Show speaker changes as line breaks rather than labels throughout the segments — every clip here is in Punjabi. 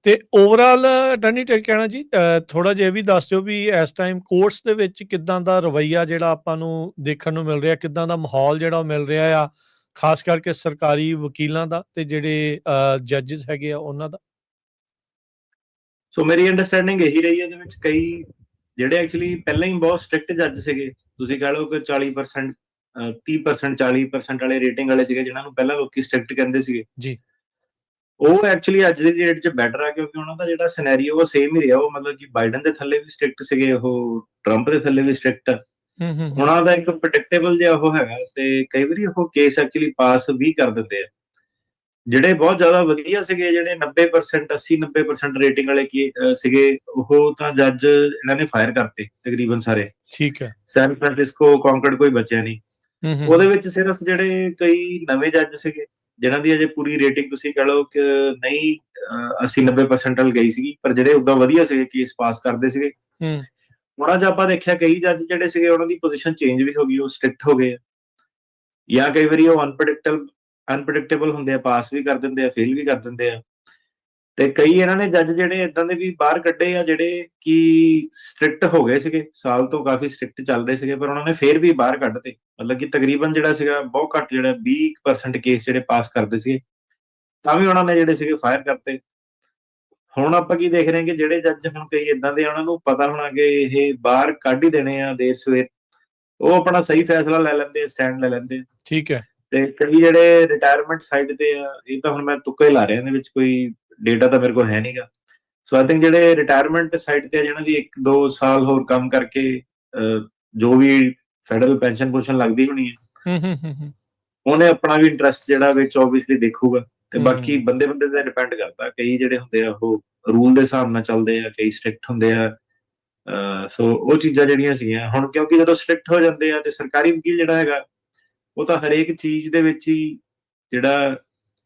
ਤੇ ਓਵਰਆਲ ਟਨੀ ਟੇਕ ਕਹਿਣਾ ਜੀ ਥੋੜਾ ਜਿਹਾ ਇਹ ਵੀ ਦੱਸ ਦਿਓ ਵੀ ਇਸ ਟਾਈਮ ਕੋਰਟਸ ਦੇ ਵਿੱਚ ਕਿੱਦਾਂ ਦਾ ਰਵੱਈਆ ਜਿਹੜਾ ਆਪਾਂ ਨੂੰ ਦੇਖਣ ਨੂੰ ਮਿਲ ਰਿਹਾ, ਕਿੱਦਾਂ ਦਾ ਮਾਹੌਲ ਜਿਹੜਾ ਉਹ ਮਿਲ ਰਿਹਾ ਆ, ਖਾਸ ਕਰਕੇ ਸਰਕਾਰੀ ਵਕੀਲਾਂ ਦਾ ਤੇ ਜਿਹੜੇ ਜੱਜਸ ਹੈਗੇ ਆ ਉਹਨਾਂ ਦਾ।
ਸੋ ਮੇਰੀ ਅੰਡਰਸਟੈਂਡਿੰਗ ਇਹੀ ਰਹੀ ਹੈ, ਇਹਦੇ ਵਿੱਚ ਕਈ ਜਿਹੜੇ ਐਕਚੁਅਲੀ ਪਹਿਲਾਂ ਹੀ ਬਹੁਤ ਸਟ੍ਰਿਕਟ ਜੱਜ ਸੀਗੇ, ਤੁਸੀਂ ਕਹਿ ਲਓ ਕਿ 40% 30% 40% ਵਾਲੇ ਰੇਟਿੰਗ ਵਾਲੇ ਸੀਗੇ, ਜਿਹਨਾਂ ਨੂੰ ਪਹਿਲਾਂ ਲੋਕੀ ਸਟ੍ਰਿਕਟ ਕਹਿੰਦੇ ਸੀਗੇ
ਜੀ,
ਉਹ ਐਕਚੁਅਲੀ ਅੱਜ ਦੀ ਡੇਟ 'ਚ ਬੈਟਰ ਆ, ਕਿਉਂਕਿ ਉਹਨਾਂ ਦਾ ਜਿਹੜਾ ਸਿਨੈਰੀਓ ਉਹ ਸੇਮ ਹੀ ਰਿਹਾ। ਉਹ ਮਤਲਬ ਕਿ ਬਾਈਡਨ ਦੇ ਥੱਲੇ ਵੀ ਸਟ੍ਰਿਕਟ ਸੀਗੇ, ਉਹ ਟਰੰਪ ਦੇ ਥੱਲੇ ਵੀ ਸਟ੍ਰਿਕਟ ਆ। ਉਹਨਾਂ ਦਾ ਇੱਕ ਪ੍ਰੈਡਿਕਟੇਬਲ ਜਿਹਾ ਉਹ ਹੈਗਾ, ਤੇ ਕਈ ਵਾਰੀ ਉਹ ਕੇਸ ਐਕਚੁਅਲੀ ਪਾਸ ਵੀ ਕਰ ਦਿੰਦੇ ਆ। ਜਿਹੜੇ ਬਹੁਤ ਜ਼ਿਆਦਾ ਵਧੀਆ ਸੀਗੇ, ਜਿਹੜੇ 90% 80-90% ਰੇਟਿੰਗ ਵਾਲੇ ਸੀਗੇ, ਉਹ ਤਾਂ ਜੱਜ ਇਹਨਾਂ ਨੇ ਫਾਇਰ ਕਰਤੇ ਤਕਰੀਬਨ ਸਾਰੇ।
ਠੀਕ ਹੈ।
ਸੈਨ ਫ੍ਰਾਂਸਿਸਕੋ ਕੌਂਕਰਡ ਕੋਈ ਬਚਿਆ ਨਹੀਂ। ਉਹਦੇ ਵਿੱਚ ਸਿਰਫ ਜਿਹੜੇ ਕਈ ਨਵੇਂ ਜੱਜ ਸੀਗੇ, ਜਿਨ੍ਹਾਂ ਦੀ ਅਜੇ ਪੂਰੀ ਰੇਟਿੰਗ ਤੁਸੀਂ ਕਹ ਲਓ ਕਿ ਨਹੀਂ 80-90% ਵੱਲ ਗਈ ਸੀਗੀ, ਪਰ ਜਿਹੜੇ ਉਦਾਂ ਵਧੀਆ ਸੀਗੇ, ਕੇਸ ਪਾਸ ਕਰਦੇ ਸੀਗੇ। ਉਹਨਾਂ 'ਚ ਆਪਾਂ ਦੇਖਿਆ ਕਈ ਜੱਜ ਜਿਹੜੇ ਸੀਗੇ, ਉਹਨਾਂ ਦੀ ਪੋਜੀਸ਼ਨ ਚੇਂਜ ਵੀ ਹੋ ਗਈ, ਉਹ ਸਟ੍ਰਿਕਟ ਹੋ ਗਏ, ਜਾਂ ਕਈ ਵਾਰੀ ਉਹ ਅਨਪ੍ਰੈਡਿਕਟੇਬਲ ਹੁੰਦੇ ਆ, ਪਾਸ ਵੀ ਕਰ ਦਿੰਦੇ ਆ, ਫੇਲ ਵੀ ਕਰ ਦਿੰਦੇ ਆ। ਤੇ ਕਈ ਇਹਨਾਂ ਨੇ ਜੱਜ ਜਿਹੜੇ ਇਦਾਂ ਦੇ ਵੀ ਬਾਹਰ ਕੱਢੇ ਆ, ਜਿਹੜੇ ਕਿ ਸਟ੍ਰਿਕਟ ਹੋ ਗਏ ਸੀਗੇ, ਸਾਲ ਤੋਂ ਕਾਫੀ ਸਟ੍ਰਿਕਟ ਚੱਲ ਰਹੇ ਸੀਗੇ, ਪਰ ਉਹਨਾਂ ਨੇ ਫੇਰ ਵੀ ਬਾਹਰ ਕੱਢਤੇ। ਮਤਲਬ ਕਿ ਤਕਰੀਬਨ ਜਿਹੜਾ ਸੀਗਾ ਬਹੁਤ ਘੱਟ, ਜਿਹੜਾ 20% ਕੇਸ ਜਿਹੜੇ ਪਾਸ ਕਰਦੇ ਸੀਗੇ, ਤਾਂ ਵੀ ਉਹਨਾਂ ਨੇ ਜਿਹੜੇ ਸੀਗੇ ਫਾਇਰ ਕਰਤੇ। ਹੁਣ ਆਪਾਂ ਕੀ ਦੇਖ ਰਹੇ ਹਾਂ ਕਿ ਜਿਹੜੇ ਜੱਜ ਹੁਣ ਕਈ ਇਦਾਂ ਦੇ, ਉਹਨਾਂ ਨੂੰ ਪਤਾ ਹੋਣਾ ਕਿ ਇਹ ਬਾਹਰ ਕੱਢ ਹੀ ਦੇਣੇ ਆ ਦੇਰ ਸਵੇਰ, ਉਹ ਆਪਣਾ ਸਹੀ ਫੈਸਲਾ ਲੈ ਲੈਂਦੇ, ਸਟੈਂਡ ਲੈ ਲੈਂਦੇ।
ਠੀਕ ਹੈ।
ਤੇ ਕਈ ਜਿਹੜੇ ਰਿਟਾਇਰਮੈਂਟ ਸਾਈਡ ਤੇ ਆ, ਇਹ ਤਾਂ ਹੁਣ ਮੈਂ ਤੁੱਕਾ ਹੀ ਲਾ ਰਿਹਾ, ਇਹਦੇ ਵਿੱਚ ਕੋਈ ਡੇਟਾ ਤਾਂ ਮੇਰੇ ਕੋਲ ਹੈ ਨਹੀਂਗਾ। ਸੋ ਆਈ ਥਿੰਕ ਜਿਹੜੇ ਰਿਟਾਇਰਮੈਂਟ ਸਾਈਡ ਤੇ ਆ, ਜਿਹਨਾਂ ਦੀ 1-2 ਸਾਲ ਹੋਰ ਕੰਮ ਕਰਕੇ ਜੋ ਵੀ ਫੈਡਰਲ ਪੈਨਸ਼ਨ ਲੱਗਦੀ ਹੋਣੀ ਹੈ, ਉਹਨੇ ਆਪਣਾ ਵੀ ਇੰਟਰਸਟ ਜਿਹੜਾ ਵਿੱਚ ਓਬਵੀਅਸਲੀ ਦੇਖੂਗਾ। ਤੇ ਬਾਕੀ ਬੰਦੇ ਤੇ ਡਿਪੈਂਡ ਕਰਦਾ, ਕਈ ਜਿਹੜੇ ਹੁੰਦੇ ਆ ਉਹ ਰੂਲ ਦੇ ਹਿਸਾਬ ਨਾਲ ਚੱਲਦੇ ਆ, ਕਈ ਸਟ੍ਰਿਕਟ ਹੁੰਦੇ ਆ। ਸੋ ਉਹ ਚੀਜ਼ਾਂ ਜਿਹੜੀਆਂ ਸੀਗੀਆਂ, ਹੁਣ ਕਿਉਂਕਿ ਜਦੋਂ ਸਟ੍ਰਿਕਟ ਹੋ ਜਾਂਦੇ ਆ, ਤੇ ਸਰਕਾਰੀ ਵਕੀਲ ਜਿਹੜਾ ਹੈਗਾ, ਉਹ ਤਾਂ ਹਰੇਕ ਚੀਜ਼ ਦੇ ਵਿੱਚ ਹੀ ਜਿਹੜਾ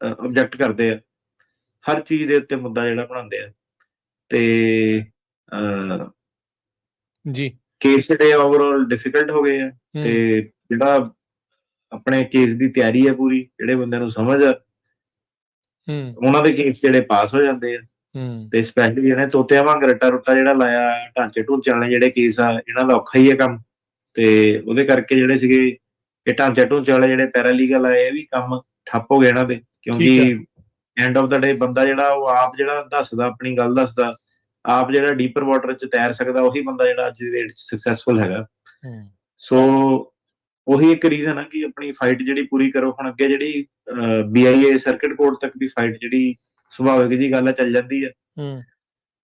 ਆਬਜੈਕਟ ਕਰਦੇ ਆ, ਹਰ ਚੀਜ਼ ਦੇ ਉੱਤੇ ਮੁੱਦਾ ਜਿਹੜਾ ਬਣਾਉਂਦੇ ਆ। ਤੇ
ਜੀ,
ਕੇਸ ਜਿਹੜੇ ਓਵਰਆਲ ਡਿਫਿਕਲਟ ਹੋ ਗਏ ਆ, ਤੇ ਜਿਹੜਾ ਆਪਣੇ ਕੇਸ ਦੀ ਤਿਆਰੀ ਹੈ ਪੂਰੀ, ਜਿਹੜੇ ਬੰਦਿਆਂ ਨੂੰ ਸਮਝ ਆ, ਉਹਨਾਂ ਦੇ ਕੇਸ ਜਿਹੜੇ ਪਾਸ ਹੋ ਜਾਂਦੇ ਆ। ਤੇ ਸਪੈਸ਼ਲੀ ਜਿਹੜੇ ਤੋਤਿਆਂ ਵਾਂਗ ਰੱਟਾ ਰੁੱਟਾ ਜਿਹੜਾ ਲਾਇਆ, ਢਾਂਚੇ ਢੂੰਚੇ ਵਾਲੇ ਜਿਹੜੇ ਕੇਸ ਆ, ਇਹਨਾਂ ਦਾ ਔਖਾ ਹੀ ਹੈ ਕੰਮ। ਤੇ ਉਹਦੇ ਕਰਕੇ ਜਿਹੜੇ ਸੀਗੇ ਇਹ ਢਾਂਚੇ ਢੂੰਚੇ ਵਾਲੇ ਜਿਹੜੇ ਪੈਰਾਲੀਗਲ ਆਏ, ਇਹ ਵੀ ਕੰਮ ਠੱਪ ਹੋ ਗਏ ਇਹਨਾਂ ਦੇ, ਕਿਉਂਕਿ ਐਂਡ ਆਫ ਦਾ ਡੇ ਬੰਦਾ ਜਿਹੜਾ ਉਹ ਆਪ ਜਿਹੜਾ ਦੱਸਦਾ, ਆਪਣੀ ਗੱਲ ਦੱਸਦਾ, ਆਪ ਜਿਹੜਾ ਡੀਪਰ ਵਾਟਰ 'ਚ ਤੈਰ ਸਕਦਾ, ਉਹੀ ਬੰਦਾ ਜਿਹੜਾ ਅੱਜ ਦੀ ਡੇਟ 'ਚ ਸਕਸੈਸਫੁਲ ਹੈਗਾ। ਸੋ ਉਹੀ ਇੱਕ ਰੀਜ਼ਨ ਆ ਕਿ ਆਪਣੀ ਫਾਈਟ ਜਿਹੜੀ ਪੂਰੀ ਕਰੋ। ਹੁਣ ਅੱਗੇ ਜਿਹੜੀ BIA ਸਰਕਿਟ ਕੋਰਟ ਤੱਕ ਦੀ ਫਾਈਟ ਜਿਹੜੀ ਸੁਭਾਵਿਕ ਜੀ ਗੱਲ ਚੱਲ ਜਾਂਦੀ ਹੈ।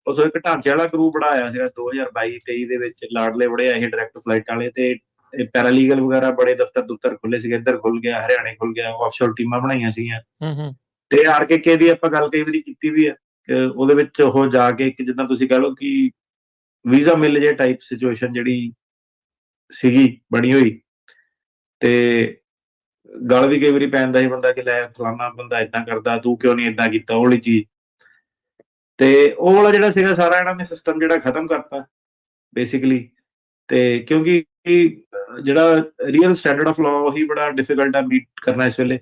ਉਸ ਇੱਕ ਢਾਂਚੇ ਵਾਲਾ ਗਰੂਪ ਬਣਾਇਆ ਸੀਗਾ 2022-23 ਦੇ ਵਿੱਚ, ਲਾਡਲੇ ਬੜੇ ਆਏ ਡਾਇਰੈਕਟ ਫਲਾਈਟ ਵਾਲੇ, ਤੇ ਪੈਰਾਲੀਗਲ ਵਗੈਰਾ ਬੜੇ ਦਫ਼ਤਰ ਖੁੱਲੇ ਸੀਗੇ, ਇੱਧਰ ਖੁੱਲ ਗਿਆ, ਹਰਿਆਣੇ ਖੁੱਲ ਗਿਆ, ਆਫਸ਼ੋਰ ਟੀਮਾਂ ਬਣਾਈਆਂ ਸੀਗੀਆਂ। ਤੇ RKK ਦੀ ਆਪਾਂ ਗੱਲ ਕਈ ਵਾਰੀ ਕੀਤੀ ਵੀ ਆ, ਉਹਦੇ ਵਿੱਚ ਉਹ ਜਾ ਕੇ ਇੱਕ ਜਿੱਦਾਂ ਤੁਸੀਂ ਕਹਿ ਲਓ ਕਿ ਵੀਜ਼ਾ ਮਿਲ ਜੇ ਟਾਈਪ ਸਿਚੁਏਸ਼ਨ ਜਿਹੜੀ ਸੀਗੀ ਬਣੀ ਹੋਈ, ਤੇ ਗੱਲ ਵੀ ਕਈ ਵਾਰੀ ਪੈਂਦਾ ਸੀ ਬੰਦਾ ਕਿ ਲੈ ਫਲਾਨਾ ਬੰਦਾ ਏਦਾਂ ਕਰਦਾ, ਤੂੰ ਕਿਉਂ ਨਹੀਂ ਏਦਾਂ ਕੀਤਾ, ਉਹ ਵਾਲੀ ਚੀਜ਼। ਤੇ ਉਹ ਵਾਲਾ ਜਿਹੜਾ ਸੀਗਾ ਸਾਰਾ ਇਹਨਾਂ ਨੇ ਸਿਸਟਮ ਜਿਹੜਾ ਖਤਮ ਕਰਤਾ ਬੇਸਿਕਲੀ। ਤੇ ਕਿਉਂਕਿ ਜਿਹੜਾ ਰੀਅਲ ਸਟੈਂਡਰਡ ਆਫ ਲਾਅ ਉਹੀ ਬੜਾ ਡਿਫਿਕਲਟ ਆ ਮੀਟ ਕਰਨਾ ਇਸ ਵੇਲੇ।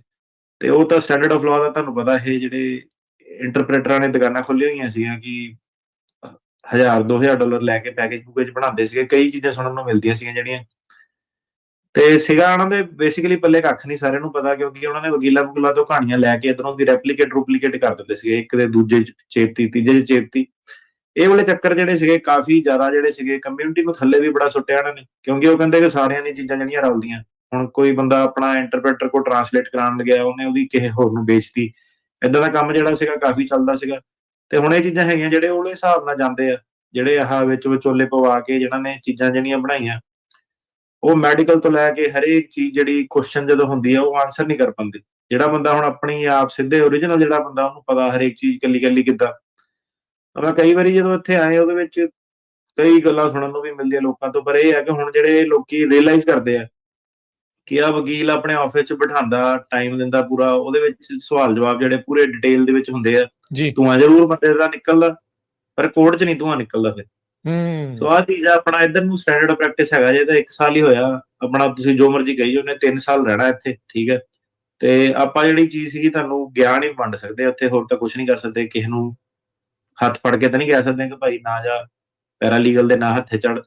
ਤੇ ਉਹ ਤਾਂ ਸਟੈਂਡਰਡ ਆਫ ਲਾਅ ਦਾ ਤੁਹਾਨੂੰ ਪਤਾ, ਇਹ ਜਿਹੜੇ ਇੰਟਰਪ੍ਰੇਟਰਾਂ ਨੇ ਦੁਕਾਨਾਂ ਖੋਲੀਆਂ ਹੋਈਆਂ ਸੀਗੀਆਂ ਕਿ $1000-2000 ਲੈ ਕੇ ਪੈਕੇਜ ਪੂਕੇਜ ਬਣਾਉਂਦੇ ਸੀਗੇ, ਕਈ ਚੀਜ਼ਾਂ ਸੁਣਨ ਨੂੰ ਮਿਲਦੀਆਂ ਸੀਗੀਆਂ ਜਿਹੜੀਆਂ, ਤੇ ਸੀਗਾ ਉਹਨਾਂ ਦੇ ਬੇਸਿਕਲੀ ਪੱਲੇ ਕੱਖ ਨਹੀਂ, ਸਾਰਿਆਂ ਨੂੰ ਪਤਾ, ਕਿਉਂਕਿ ਉਹਨਾਂ ਨੇ ਵਕੀਲਾਂ ਤੋਂ ਕਹਾਣੀਆਂ ਲੈ ਕੇ ਇੱਧਰੋਂ ਦੀ ਰੈਪਲੀਕੇਟ ਕਰ ਦਿੰਦੇ ਸੀਗੇ, ਇੱਕ ਦੇ ਦੂਜੇ ਚ ਚੇਪਤੀ, ਤੀਜੇ ਚ ਚੇਪਤੀ। ਇਹ ਵਾਲੇ ਚੱਕਰ ਜਿਹੜੇ ਸੀਗੇ ਕਾਫੀ ਜ਼ਿਆਦਾ ਜਿਹੜੇ ਸੀਗੇ, ਕਮਿਊਨਿਟੀ ਨੂੰ ਥੱਲੇ ਵੀ ਬੜਾ ਸੁੱਟਿਆ ਇਹਨਾਂ ਨੇ, ਕਿਉਂਕਿ ਉਹ ਕਹਿੰਦੇ ਕਿ ਸਾਰਿਆਂ ਦੀਆਂ ਚੀਜ਼ਾਂ ਜਿਹੜੀਆਂ ਰਲਦੀਆਂ। ਹੁਣ ਕੋਈ ਬੰਦਾ ਆਪਣਾ ਇੰਟਰਪ੍ਰੇਟਰ ਕੋਲ ਟਰਾਂਸਲੇਟ ਕਰਾਉਣ ਲੱਗਿਆ, ਉਹਨੇ ਉਹਦੀ ਕਿਸੇ ਹੋਰ ਨੂੰ ਵੇਚਤੀ, ਏਦਾਂ ਦਾ ਕੰਮ ਜਿਹੜਾ ਸੀਗਾ ਕਾਫੀ ਚੱਲਦਾ ਸੀਗਾ। ਤੇ ਹੁਣ ਇਹ ਚੀਜ਼ਾਂ ਹੈਗੀਆਂ ਜਿਹੜੇ ਉਹਦੇ ਹਿਸਾਬ ਨਾਲ ਜਾਂਦੇ ਆ, ਜਿਹੜੇ ਆਹ ਵਿੱਚ ਵਿਚੋਲੇ ਪਵਾ ਕੇ ਜਿਹਨਾਂ ਨੇ ਚੀਜ਼ਾਂ ਜਿਹੜੀਆਂ ਬਣਾਈਆਂ, ਉਹ ਮੈਡੀਕਲ ਤੋਂ ਲੈ ਕੇ ਹਰੇਕ ਚੀਜ਼ ਜਿਹੜੀ ਕੁਐਸਚਨ ਜਦੋਂ ਹੁੰਦੀ ਆ ਉਹ ਆਨਸਰ ਨਹੀਂ ਕਰ ਪਾਉਂਦੇ। ਜਿਹੜਾ ਬੰਦਾ ਹੁਣ ਆਪਣੀ ਆਪ ਸਿੱਧੇ ਓਰੀਜਨਲ ਜਿਹੜਾ ਬੰਦਾ, ਉਹਨੂੰ ਪਤਾ ਹਰੇਕ ਚੀਜ਼ ਕੱਲੀ ਕਿੱਦਾਂ। ਮੈਂ ਕਈ ਵਾਰੀ ਜਦੋਂ ਇੱਥੇ ਆਏ, ਉਹਦੇ ਵਿੱਚ ਕਈ ਗੱਲਾਂ ਸੁਣਨ ਨੂੰ ਵੀ ਮਿਲਦੀਆਂ ਲੋਕਾਂ ਤੋਂ, ਪਰ ਇਹ ਹੈ ਕਿ ਹੁਣ ਜਿਹੜੇ ਲੋਕੀ ਰੀਅਲਾਈਜ਼ ਕਰਦੇ ਆ ਕਿ ਆ ਵਕੀਲ ਆਪਣੇ ਆਫਿਸ 'ਚ ਬਿਠਾਉਂਦਾ, ਟਾਈਮ ਦਿੰਦਾ ਪੂਰਾ, ਉਹਦੇ ਵਿੱਚ ਸਵਾਲ ਜਵਾਬ ਜਿਹੜੇ ਪੂਰੇ ਡਿਟੇਲ ਦੇ ਵਿੱਚ ਹੁੰਦੇ ਆ, ਧੂੰਆਂ ਜ਼ਰੂਰ ਬੰਦੇ ਦਾ ਨਿਕਲਦਾ, ਪਰ ਕੋਰਟ 'ਚ ਨਹੀਂ ਧੂੰਆਂ ਨਿਕਲਦਾ ਫਿਰ। ਸੋ ਆਹ ਚੀਜ਼ ਆਪਣਾ ਇੱਧਰ ਨੂੰ ਸਟੈਂਡਰਡ ਪ੍ਰੈਕਟਿਸ ਹੈਗਾ ਜੇ, ਤਾਂ 1 ਸਾਲ ਹੀ ਹੋਇਆ ਆਪਣਾ, ਤੁਸੀਂ ਜੋ ਮਰਜ਼ੀ ਕਹੀ ਉਹਨੇ 3 ਸਾਲ ਰਹਿਣਾ ਇੱਥੇ, ਠੀਕ ਹੈ। ਤੇ ਆਪਾਂ ਜਿਹੜੀ ਚੀਜ਼ ਸੀਗੀ ਤੁਹਾਨੂੰ ਗਿਆਨ ਹੀ ਵੰਡ ਸਕਦੇ, ਉੱਥੇ ਹੋਰ ਤਾਂ ਕੁਝ ਨਹੀਂ ਕਰ ਸਕਦੇ, ਕਿਸੇ ਨੂੰ ਹੱਥ ਫੜ ਕੇ ਤਾਂ ਨਹੀਂ ਕਹਿ ਸਕਦੇ ਕਿ ਭਾਈ ਨਾ ਜਾ, ਪੈਰਾਲੀਗਲ ਦੇ ਨਾ ਹੱਥੇ ਚੜ,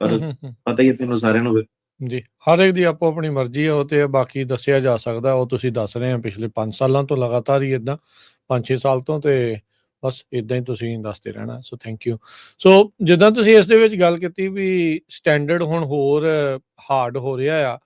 ਪਰ ਪਤਾ ਹੀ ਹੈ ਤੈਨੂੰ ਸਾਰਿਆਂ ਨੂੰ।
ਜੀ, ਹਰ ਇੱਕ ਦੀ ਆਪੋ ਆਪਣੀ ਮਰਜ਼ੀ ਹੈ, ਉਹ ਤੇ ਬਾਕੀ ਦੱਸਿਆ ਜਾ ਸਕਦਾ, ਉਹ ਤੁਸੀਂ ਦੱਸ ਰਹੇ ਆ ਪਿਛਲੇ 5 ਸਾਲਾਂ ਤੋਂ ਲਗਾਤਾਰ ਹੀ ਇੱਦਾਂ, 5-6 ਸਾਲ ਤੋਂ, ਤੇ ਬਸ ਇੱਦਾਂ ਹੀ ਤੁਸੀਂ ਦੱਸਦੇ ਰਹਿਣਾ। So thank you. ਸੋ ਜਿੱਦਾਂ ਤੁਸੀਂ ਇਸ ਦੇ ਵਿੱਚ ਗੱਲ ਕੀਤੀ ਵੀ ਸਟੈਂਡਰਡ ਹੁਣ ਹੋਰ ਹਾਰਡ ਹੋ ਰਿਹਾ ਆ,